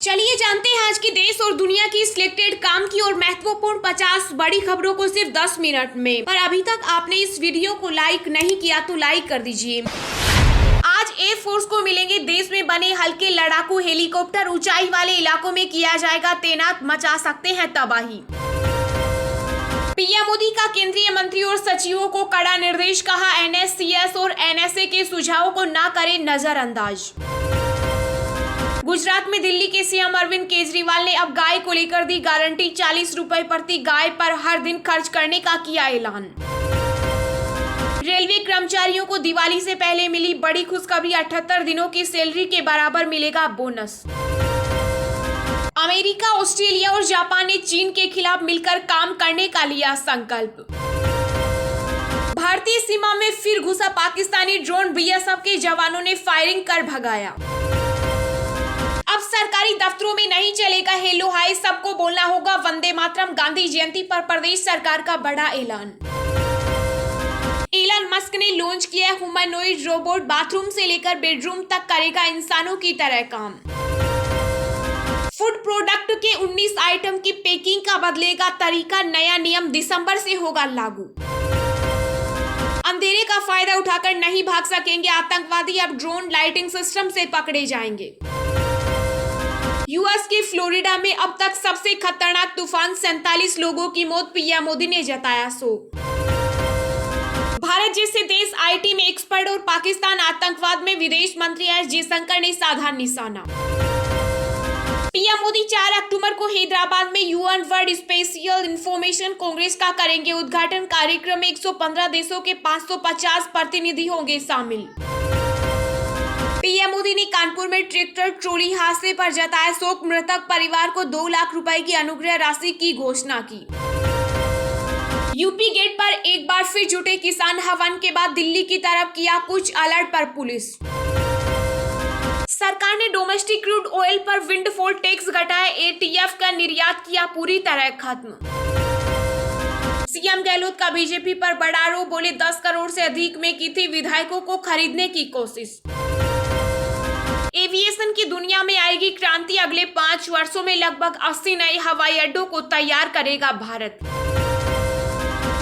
चलिए जानते हैं आज की देश और दुनिया की सिलेक्टेड काम की और महत्वपूर्ण 50 बड़ी खबरों को सिर्फ 10 मिनट में। पर अभी तक आपने इस वीडियो को लाइक नहीं किया तो लाइक कर दीजिए। आज एयरफोर्स को मिलेंगे देश में बने हल्के लड़ाकू हेलीकॉप्टर। ऊंचाई वाले इलाकों में किया जाएगा तैनात, मचा सकते हैं तबाही। पीएम मोदी का केंद्रीय मंत्री और सचिवों को कड़ा निर्देश, कहा एनएससीएस और एनएसए के सुझावों को ना करें नजरअंदाज। गुजरात में दिल्ली के सीएम अरविंद केजरीवाल ने अब गाय को लेकर दी गारंटी। 40 रुपए प्रति गाय पर हर दिन खर्च करने का किया ऐलान। रेलवे कर्मचारियों को दिवाली से पहले मिली बड़ी खुशखबरी, 78 दिनों की सैलरी के बराबर मिलेगा बोनस। अमेरिका, ऑस्ट्रेलिया और जापान ने चीन के खिलाफ मिलकर काम करने का लिया संकल्प। भारतीय सीमा में फिर घुसा पाकिस्तानी ड्रोन, बीएसएफ के जवानों ने फायरिंग कर भगाया। अब सरकारी दफ्तरों में नहीं चलेगा हेलो हाय, सबको बोलना होगा वंदे मातरम। गांधी जयंती पर प्रदेश सरकार का बड़ा ऐलान। इलन मस्क ने लॉन्च किया ह्यूमनॉइड रोबोट, बाथरूम से लेकर बेडरूम तक करेगा इंसानों की तरह काम। फूड प्रोडक्ट के 19 आइटम की पैकिंग का बदलेगा तरीका, नया नियम दिसंबर से होगा लागू। अंधेरे का फायदा उठाकर नहीं भाग सकेंगे आतंकवादी, अब ड्रोन लाइटिंग सिस्टम से पकड़े जाएंगे। यूएस के फ्लोरिडा में अब तक सबसे खतरनाक तूफान, 47 लोगों की मौत, पीएम मोदी ने जताया शोक। भारत जैसे देश आईटी में एक्सपर्ट और पाकिस्तान आतंकवाद में विदेश मंत्री एस जयशंकर ने साधा निशाना। पीएम मोदी 4 अक्टूबर को हैदराबाद में UN world special information Congress का करेंगे उद्घाटन। कार्यक्रम में 115 देशों के 550 प्रतिनिधि होंगे शामिल। पीएम मोदी ने कानपुर में ट्रैक्टर ट्रॉली हादसे पर जताया शोक, मृतक परिवार को 2 लाख रुपए की अनुग्रह राशि की घोषणा की। यूपी गेट पर एक बार फिर जुटे किसान, हवन के बाद दिल्ली की तरफ किया कुछ अलर्ट पर पुलिस। सरकार ने डोमेस्टिक क्रूड ऑयल पर विंडफॉल टैक्स घटाया, एटीएफ का निर्यात किया पूरी तरह खत्म। सीएम गहलोत का बीजेपी पर बड़ा आरोप, बोले 10 करोड़ से अधिक में की थी विधायकों को खरीदने की कोशिश। एविएशन की दुनिया में आएगी क्रांति, अगले 5 वर्षों में लगभग 80 नए हवाई अड्डों को तैयार करेगा भारत।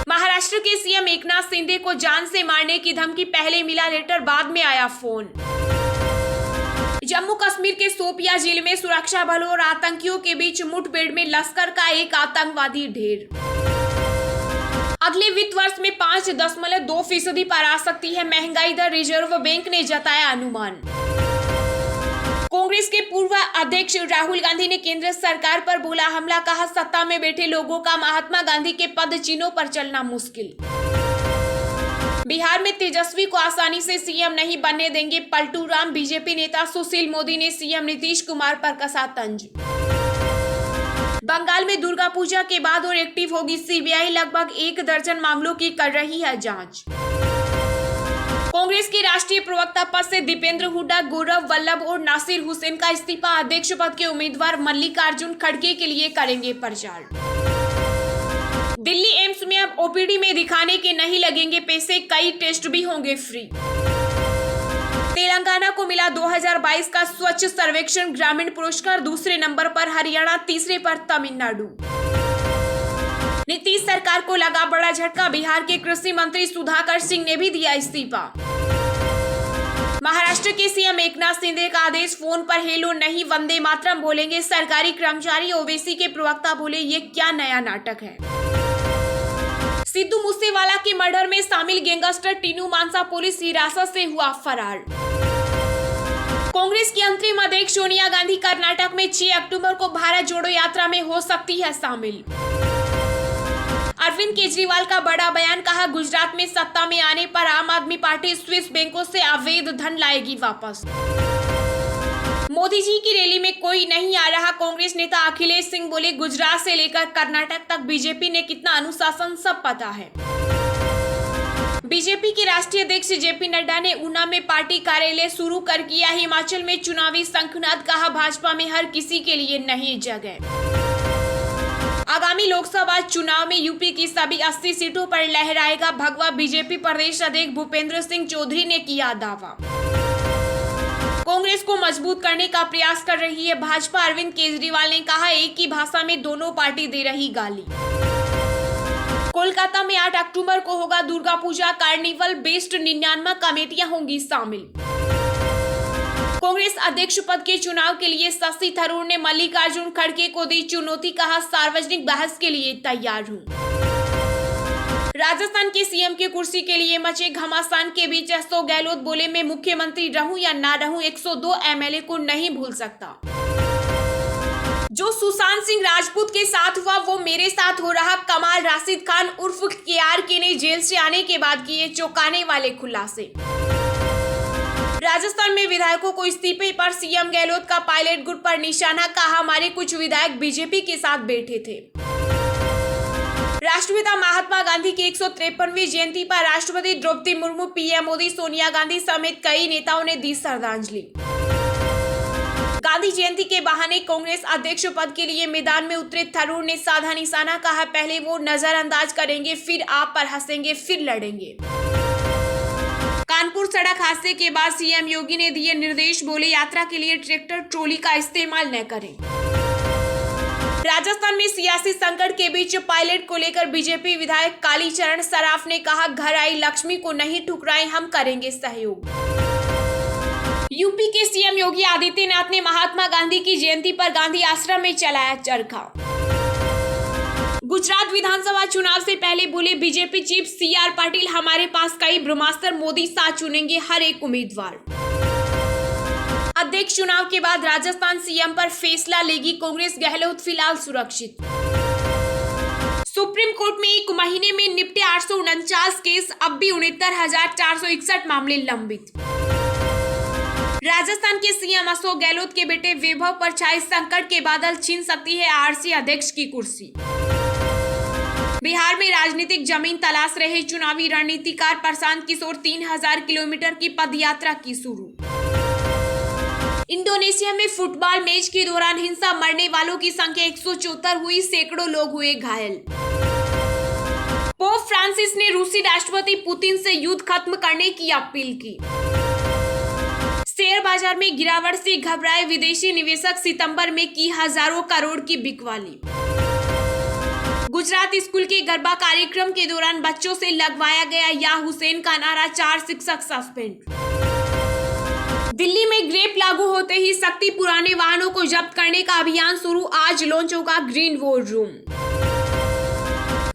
महाराष्ट्र के सीएम एकनाथ शिंदे को जान से मारने की धमकी, पहले मिला लेटर, बाद में आया फोन। जम्मू कश्मीर के शोपियां जिले में सुरक्षा बलों और आतंकियों के बीच मुठभेड़ में लश्कर का एक आतंकवादी ढेर। अगले वित्त वर्ष में 5.2% पर आ सकती है महंगाई दर, रिजर्व बैंक ने जताया अनुमान। कांग्रेस के पूर्व अध्यक्ष राहुल गांधी ने केंद्र सरकार पर बोला हमला, कहा सत्ता में बैठे लोगों का महात्मा गांधी के पद चिन्हों पर चलना मुश्किल। बिहार में तेजस्वी को आसानी से सीएम नहीं बनने देंगे पलटू राम, बीजेपी नेता सुशील मोदी ने सीएम नीतीश कुमार पर कसा तंज। बंगाल में दुर्गा पूजा के बाद और एक्टिव होगी सीबीआई, लगभग 1 दर्जन मामलों की कर रही है जांच। कांग्रेस के राष्ट्रीय प्रवक्ता पद से दीपेंद्र हुड्डा, गौरव वल्लभ और नासिर हुसैन का इस्तीफा, अध्यक्ष पद के उम्मीदवार मल्लिकार्जुन खड़गे के लिए करेंगे प्रचार। दिल्ली एम्स में अब ओपीडी में दिखाने के नहीं लगेंगे पैसे, कई टेस्ट भी होंगे फ्री। तेलंगाना को मिला 2022 का स्वच्छ सर्वेक्षण ग्रामीण पुरस्कार, दूसरे नंबर पर हरियाणा, तीसरे पर तमिलनाडु। नीतीश सरकार को लगा बड़ा झटका, बिहार के कृषि मंत्री सुधाकर सिंह ने भी दिया इस्तीफा। महाराष्ट्र के सीएम एकनाथ शिंदे का आदेश, फोन पर हेलो नहीं वंदे मातरम बोलेंगे सरकारी कर्मचारी। ओवैसी के प्रवक्ता बोले ये क्या नया नाटक है। सिद्धू मूसेवाला के मर्डर में शामिल गैंगस्टर टीनू मांसा पुलिस हिरासत से हुआ फरार। कांग्रेस की अंतरिम अध्यक्ष सोनिया गांधी कर्नाटक में 6 अक्टूबर को भारत जोड़ो यात्रा में हो सकती है शामिल। अरविंद केजरीवाल का बड़ा बयान, कहा गुजरात में सत्ता में आने पर आम आदमी पार्टी स्विस बैंकों से अवैध धन लाएगी वापस। मोदी जी की रैली में कोई नहीं आ रहा, कांग्रेस नेता अखिलेश सिंह बोले गुजरात से लेकर कर्नाटक तक बीजेपी ने कितना अनुशासन सब पता है। बीजेपी के राष्ट्रीय अध्यक्ष जेपी नड्डा ने ऊना में पार्टी कार्यालय शुरू कर किया हिमाचल में चुनावी शंखनाद, कहा भाजपा में हर किसी के लिए नहीं जगह। आगामी लोकसभा चुनाव में यूपी की सभी 80 सीटों पर लहराएगा भगवा, बीजेपी प्रदेश अध्यक्ष भूपेंद्र सिंह चौधरी ने किया दावा। कांग्रेस को मजबूत करने का प्रयास कर रही है भाजपा। अरविंद केजरीवाल ने कहा, एक ही भाषा में दोनों पार्टी दे रही गाली। कोलकाता में 8 अक्टूबर को होगा दुर्गा पूजा कार्निवल। बेस्ड 99 कमेटियां होंगी शामिल। कांग्रेस अध्यक्ष पद के चुनाव के लिए शशि थरूर ने मल्लिकार्जुन खड़गे को दी चुनौती। कहा, सार्वजनिक बहस के लिए तैयार हूं। राजस्थान के सीएम की कुर्सी के लिए मचे घमासान के बीच अशोक गहलोत बोले, मैं मुख्यमंत्री रहूं या ना रहूं 102 एमएलए को नहीं भूल सकता। जो सुशांत सिंह राजपूत के साथ हुआ वो मेरे साथ हो रहा। कमाल राशिद खान उर्फ केआरके ने जेल से आने के बाद किए चौंकाने वाले खुलासे। राजस्थान में विधायकों को इस्तीफे पर सीएम गहलोत का पायलट गुट पर निशाना। कहा, हमारे कुछ विधायक बीजेपी के साथ बैठे थे। राष्ट्रपिता महात्मा गांधी की 153वीं जयंती पर राष्ट्रपति द्रौपदी मुर्मू, पीएम मोदी, सोनिया गांधी समेत कई नेताओं ने दी श्रद्धांजलि। गांधी जयंती के बहाने कांग्रेस अध्यक्ष पद के लिए मैदान में उतरे थरूर ने साधा निशाना। कहा, पहले वो नजरअंदाज करेंगे, फिर आप पर हंसेंगे, फिर लड़ेंगे। कानपुर सड़क हादसे के बाद सीएम योगी ने दिए निर्देश। बोले, यात्रा के लिए ट्रैक्टर ट्रॉली का इस्तेमाल न करें। राजस्थान में सियासी संकट के बीच पायलट को लेकर बीजेपी विधायक कालीचरण सराफ ने कहा, घर आई लक्ष्मी को नहीं ठुकराएं, हम करेंगे सहयोग। यूपी के सीएम योगी आदित्यनाथ ने महात्मा गांधी की जयंती पर गांधी आश्रम में चलाया चरखा। गुजरात विधानसभा चुनाव से पहले बोले बीजेपी चीफ सीआर पाटिल, हमारे पास कई ब्रह्मास्त्र, मोदी साथ चुनेंगे हर एक उम्मीदवार। अध्यक्ष चुनाव के बाद राजस्थान सीएम पर फैसला लेगी कांग्रेस, गहलोत फिलहाल सुरक्षित। सुप्रीम कोर्ट में एक महीने में निपटे 849 केस, अब भी 69,461 मामले लंबित। राजस्थान के सीएम अशोक गहलोत के बेटे वैभव पर छाए संकट के बादल, छीन सकती है आरसी अध्यक्ष की कुर्सी। बिहार में राजनीतिक जमीन तलाश रहे चुनावी रणनीतिकार प्रशांत किशोर, 3000 किलोमीटर की पदयात्रा की शुरू। इंडोनेशिया में फुटबॉल मैच के दौरान हिंसा, मरने वालों की संख्या 174 हुई, सैकड़ों लोग हुए घायल। पोप फ्रांसिस ने रूसी राष्ट्रपति पुतिन से युद्ध खत्म करने की अपील की। शेयर बाजार में गिरावट से घबराए विदेशी निवेशक, सितंबर में की हजारों करोड़ की बिकवाली। गुजरात स्कूल के गरबा कार्यक्रम के दौरान बच्चों से लगवाया गया या हुसैन का नारा, 4 शिक्षक सस्पेंड। दिल्ली में ग्रेप लागू होते ही सख्ती, पुराने वाहनों को जब्त करने का अभियान शुरू। आज लॉन्च होगा green war room.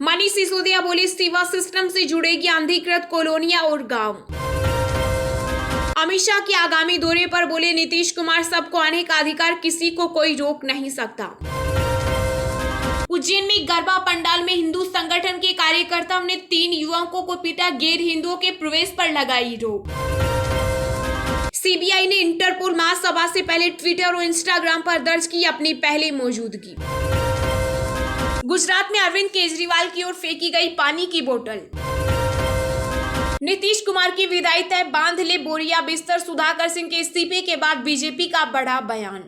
Manish Sisodia बोले, सीवर सिस्टम से जुड़ेगी अनधिकृत कॉलोनियां और गांव। अमित शाह के आगामी दौरे पर बोले नीतीश कुमार, सबको आने का अधिकार, किसी को कोई रोक नहीं सकता। उज्जैन में गरबा पंडाल में हिंदू संगठन के कार्यकर्ताओं ने 3 युवकों को पीटा, गैर हिंदुओं के प्रवेश पर लगाई रोक। सीबीआई ने इंटरपोल महासभा से पहले ट्विटर और इंस्टाग्राम पर दर्ज की अपनी पहली मौजूदगी। गुजरात में अरविंद केजरीवाल की ओर फेंकी गई पानी की बोतल। नीतीश कुमार की विदाई तय, बांध ले बोरिया बिस्तर। सुधाकर सिंह के इस्तीफे के बाद बीजेपी का बड़ा बयान।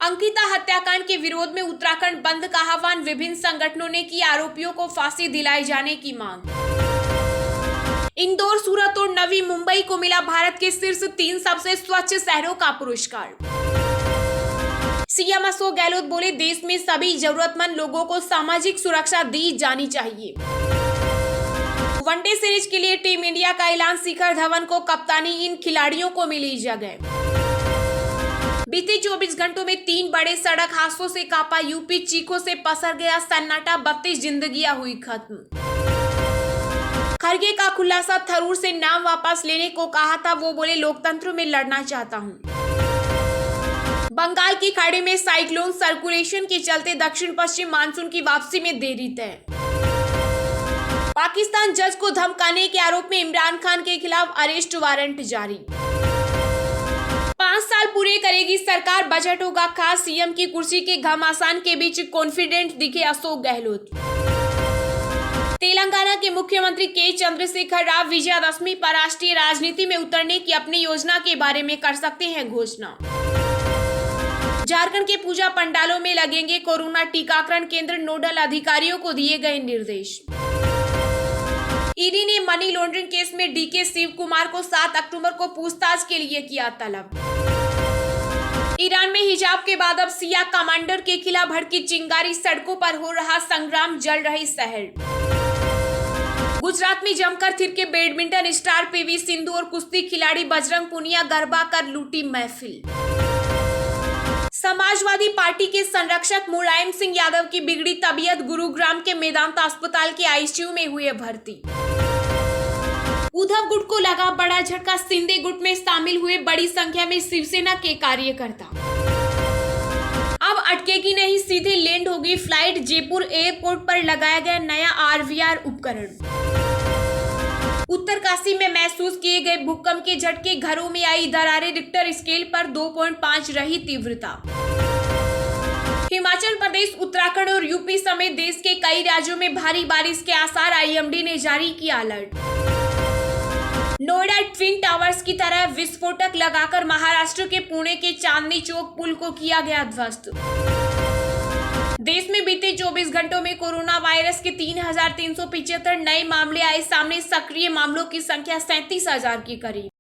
अंकिता हत्याकांड के विरोध में उत्तराखंड बंद का आह्वान, विभिन्न संगठनों ने की आरोपियों को फांसी दिलाए जाने की मांग। इंदौर, सूरत और नवी मुंबई को मिला भारत के शीर्ष 3 सबसे स्वच्छ शहरों का पुरस्कार। सीएम अशोक गहलोत बोले, देश में सभी जरूरतमंद लोगों को सामाजिक सुरक्षा दी जानी चाहिए। वनडे सीरीज के लिए टीम इंडिया का ऐलान, शिखर धवन को कप्तानी, इन खिलाड़ियों को मिली जगह। बीते 24 घंटों में 3 बड़े सड़क हादसों से कांपा यूपी, चीखों से पसर गया सन्नाटा, 32 जिंदगियां हुई खत्म। खड़गे का खुलासा, थरूर से नाम वापस लेने को कहा था, वो बोले लोकतंत्र में लड़ना चाहता हूं। बंगाल की खाड़ी में साइक्लोन सर्कुलेशन के चलते दक्षिण पश्चिम मानसून की वापसी में देरी तय। पाकिस्तान जज को धमकाने के आरोप में इमरान खान के खिलाफ अरेस्ट वारंट जारी। 5 साल पूरे करेगी सरकार, बजट होगा खास। सीएम की कुर्सी के घमासान के बीच कॉन्फिडेंट दिखे अशोक गहलोत। तेलंगाना के मुख्यमंत्री के चंद्रशेखर राव विजयादशमी पर राष्ट्रीय राजनीति में उतरने की अपनी योजना के बारे में कर सकते हैं घोषणा। झारखंड के पूजा पंडालों में लगेंगे कोरोना टीकाकरण केंद्र, नोडल अधिकारियों को दिए गए निर्देश। ईडी ने मनी लॉन्ड्रिंग केस में डीके शिव कुमार को 7 अक्टूबर को पूछताछ के लिए किया तलब। ईरान में हिजाब के बाद अब सिया कमांडर के खिलाफ भड़की चिंगारी, सड़कों पर हो रहा संग्राम, जल रही शहर। गुजरात में जमकर थिरके बैडमिंटन स्टार पीवी सिंधु और कुश्ती खिलाड़ी बजरंग पुनिया, गरबा कर लूटी महफिल। समाजवादी पार्टी के संरक्षक मुलायम सिंह यादव की बिगड़ी तबीयत, गुरुग्राम के मेदांता अस्पताल के आईसीयू में हुए भर्ती। उद्धव गुट को लगा बड़ा झटका, शिंदे गुट में शामिल हुए बड़ी संख्या में शिवसेना के कार्यकर्ता। अब अटकेगी नहीं, सीधे लैंड होगी फ्लाइट, जयपुर एयरपोर्ट पर लगाया गया नया आरवीआर उपकरण। उत्तरकाशी में महसूस किए गए भूकंप के झटके, घरों में आई दरारें, रिक्टर स्केल पर 2.5 रही तीव्रता। हिमाचल प्रदेश, उत्तराखंड और यूपी समेत देश के कई राज्यों में भारी बारिश के आसार, आईएमडी ने जारी किया अलर्ट। नोएडा ट्विन टावर्स की तरह विस्फोटक लगाकर महाराष्ट्र के पुणे के चांदनी चौक पुल को किया गया ध्वस्त। देश में बीते 24 घंटों में कोरोना वायरस के 3,375 नए मामले आए सामने, सक्रिय मामलों की संख्या 37,000 के करीब।